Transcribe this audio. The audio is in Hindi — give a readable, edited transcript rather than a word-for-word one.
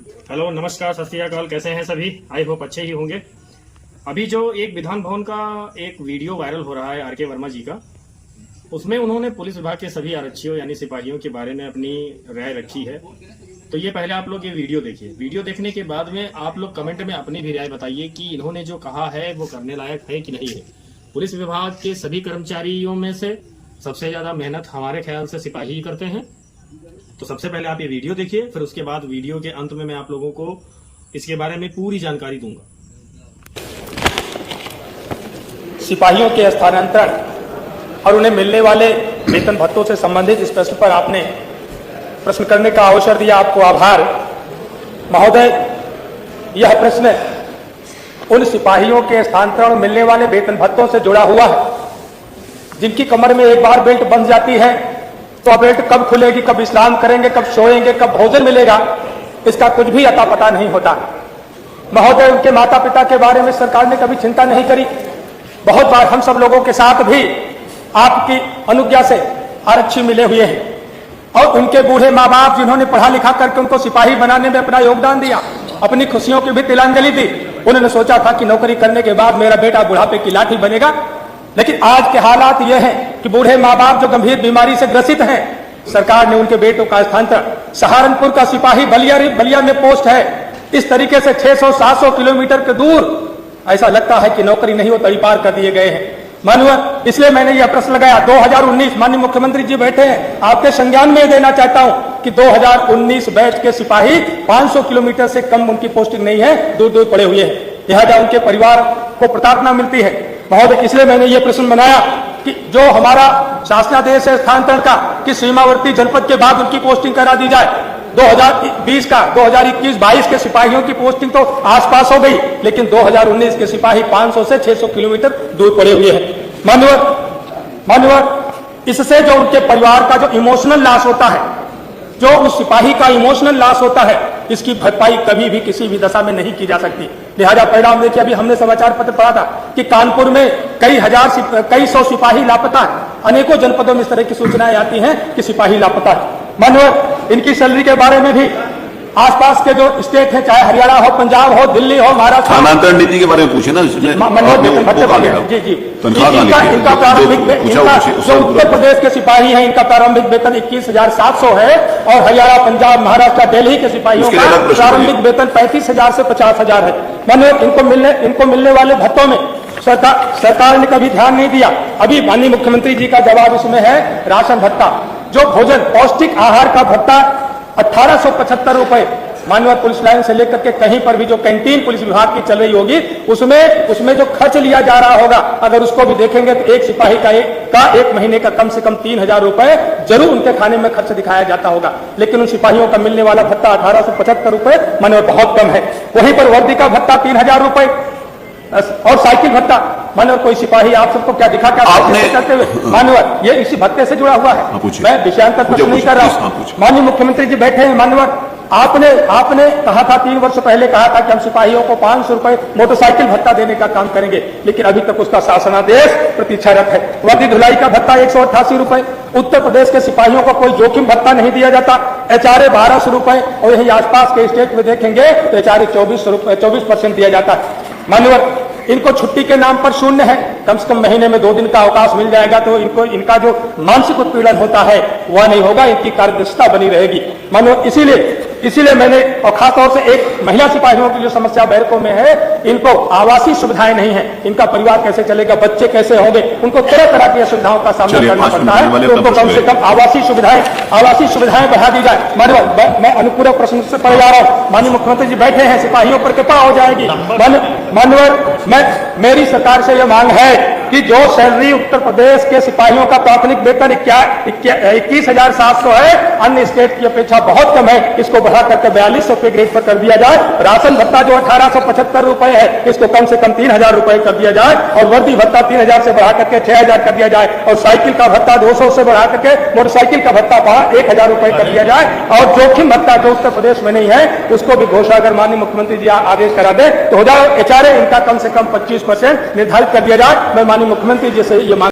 हेलो, नमस्कार, सत श्री अकाल। कैसे हैं सभी? आई होप अच्छे ही होंगे। अभी जो एक विधान भवन का एक वीडियो वायरल हो रहा है आर के वर्मा जी का, उसमें उन्होंने पुलिस विभाग के सभी आरक्षियों यानी सिपाहियों के बारे में अपनी राय रखी है। तो ये पहले आप लोग ये वीडियो देखिए। वीडियो देखने के बाद में आप लोग कमेंट में अपनी भी राय बताइए कि इन्होंने जो कहा है वो करने लायक है कि नहीं है। पुलिस विभाग के सभी कर्मचारियों में से सबसे ज्यादा मेहनत हमारे ख्याल से सिपाही ही करते हैं। तो सबसे पहले आप ये वीडियो देखिए, फिर उसके बाद वीडियो के अंत में मैं आप लोगों को इसके बारे में पूरी जानकारी दूंगा। सिपाहियों के स्थानांतरण और उन्हें मिलने वाले वेतन भत्तों से संबंधित इस प्रश्न पर आपने प्रश्न करने का अवसर दिया, आपको आभार। महोदय, यह प्रश्न उन सिपाहियों के स्थानांतरण और मिलने वाले वेतन भत्तों से जुड़ा हुआ है जिनकी कमर में एक बार बेल्ट बंध जाती है तो बेल्ट कब खुलेगी, कब विश्राम करेंगे, कब सोएंगे, कब भोजन मिलेगा, इसका कुछ भी अता पता नहीं होता। महोदय, उनके माता पिता के बारे में सरकार ने कभी चिंता नहीं करी। बहुत बार हम सब लोगों के साथ भी आपकी अनुज्ञा से आरक्षी मिले हुए हैं और उनके बूढ़े माँ बाप जिन्होंने पढ़ा लिखा करके उनको सिपाही बनाने में अपना योगदान दिया, अपनी खुशियों की भी तिलांजलि दी। उन्होंने सोचा था कि नौकरी करने के बाद मेरा बेटा बुढ़ापे की लाठी बनेगा, लेकिन आज के हालात यह हैं कि बूढ़े माँ बाप जो गंभीर बीमारी से ग्रसित हैं, सरकार ने उनके बेटों का स्थानांतरण सहारनपुर का सिपाही बलिया में पोस्ट है, इस तरीके से 600-700 किलोमीटर के दूर, ऐसा लगता है कि नौकरी नहीं हो तड़ी पार कर दिए गए हैं। माननीय, इसलिए मैंने यह प्रश्न लगाया। 2019 माननीय मुख्यमंत्री जी बैठे हैं, आपके संज्ञान में देना चाहता हूं कि 2019 बैच के सिपाही 500 किलोमीटर से कम उनकी पोस्टिंग नहीं है, दूर दूर पड़े हुए हैं, लिहाजा उनके परिवार को प्रताड़ना मिलती है। महोदय, इसलिए मैंने ये प्रश्न बनाया कि जो हमारा शासनादेश है स्थानांतरण का कि सीमावर्ती जनपद के बाद उनकी पोस्टिंग करा दी जाए। 2020 का 2021-22 के सिपाहियों की पोस्टिंग तो आसपास हो गई, लेकिन 2019 के सिपाही 500 से 600 किलोमीटर दूर पड़े हुए हैं। माननीय, इससे जो उनके परिवार का जो इमोशनल लॉस होता है, जो उस सिपाही का इमोशनल लॉस होता है, इसकी भरपाई कभी भी किसी भी दशा में नहीं की जा सकती। लिहाजा परिणाम देखिए, अभी हमने समाचार पत्र पढ़ा था कि कानपुर में कई सौ सिपाही लापता है। अनेकों जनपदों में इस तरह की सूचनाएं आती हैं कि सिपाही लापता है। माननीय, इनकी सैलरी के बारे में भी आसपास के जो स्टेट है, चाहे हरियाणा हो, पंजाब हो, दिल्ली हो, महाराष्ट्र, स्थानांतरण नीति के बारे में पूछे ना। जी जी, इनका प्रारंभिक जो उत्तर प्रदेश के सिपाही हैं, इनका प्रारंभिक वेतन 21,700 है और हरियाणा, पंजाब, महाराष्ट्र, दिल्ली के सिपाहियों का प्रारंभिक वेतन 35,000 से 50,000 है। मानो इनको मिलने वाले भत्तों में सरकार ने कभी ध्यान नहीं दिया। अभी माननीय मुख्यमंत्री जी का जवाब इसमें है, राशन भत्ता, जो भोजन पौष्टिक आहार का भत्ता 1875 रुपए, माननीय पुलिस लाइन से लेकर के कहीं पर भी जो कैंटीन पुलिस विभाग की चल रही होगी, उसमें जो खर्च लिया जा रहा होगा, अगर उसको भी देखेंगे तो एक सिपाही का एक महीने का कम से कम 3,000 रुपए जरूर उनके खाने में खर्च दिखाया जाता होगा। लेकिन उन सिपाहियों का मिलने वाला भत्ता 1875 रुपए माननीय बहुत कम है। वहीं पर वर्दी का भत्ता 3,000 रुपए और साइकिल भत्ता। मानव, कोई सिपाही आप सबको क्या दिखा क्या करते हुए, मानव, ये इसी भत्ते से जुड़ा हुआ है। मैं विषयांतर प्रश्न नहीं कर रहा हूँ। माननीय मुख्यमंत्री जी बैठे हैं। मानव, आपने कहा था 3 वर्ष पहले कहा था कि हम सिपाहियों को 500 रुपए मोटरसाइकिल भत्ता देने का काम करेंगे, लेकिन अभी तक उसका शासनादेश प्रतीक्षारत है। वर्दी धुलाई का भत्ता 188 रुपए। उत्तर प्रदेश के सिपाहियों को कोई जोखिम भत्ता नहीं दिया जाता। HRA 1200 रुपए और यही आसपास के स्टेट में देखेंगे तो HRA 24% दिया जाता है। मान्यवर, इनको छुट्टी के नाम पर शून्य है, कम से कम महीने में 2 दिन का अवकाश मिल जाएगा तो इनका जो मानसिक उत्पीड़न होता है वह नहीं होगा, इनकी कार्यदक्षता बनी रहेगी। मानो इसीलिए मैंने, और खासतौर से एक महिला सिपाहियों की जो समस्या बैरकों में है, इनको आवासीय सुविधाएं नहीं है, इनका परिवार कैसे चलेगा, बच्चे कैसे होंगे, उनको तरह तरह की सुविधाओं का सामना करना पड़ता है। तो उनको कम से कम आवासीय सुविधाएं बढ़ा दी जाए। माननीय, मैं अनुपूरक प्रश्न से पढ़ जा रहा हूँ। माननीय मुख्यमंत्री जी बैठे हैं, सिपाहियों पर कृपा हो जाएगी। माननीय, मेरी सरकार से यह मांग है कि जो सैलरी उत्तर प्रदेश के सिपाहियों का प्राथमिक वेतन 21,700 है, अन्य स्टेट की अपेक्षा बहुत कम है, इसको बढ़ा करके 4200 के ग्रेड पर कर दिया जाए। राशन भत्ता जो 1875 रुपए है, इसको कम से कम 3,000 रुपए कर दिया जाए और वर्दी भत्ता 3,000 से बढ़ा करके 6,000 कर दिया जाए और साइकिल का भत्ता 200 से बढ़ा करके मोटरसाइकिल का भत्ता 1,000 रुपए कर दिया जाए और जोखिम भत्ता जो उत्तर प्रदेश में नहीं है उसको भी घोषणा अगर माननीय मुख्यमंत्री जी आदेश करा दे तो हो जाए। HRA इनका कम से कम 25% निर्धारित कर दिया जाए। मैं माननीय मुख्यमंत्री जी से ये मांग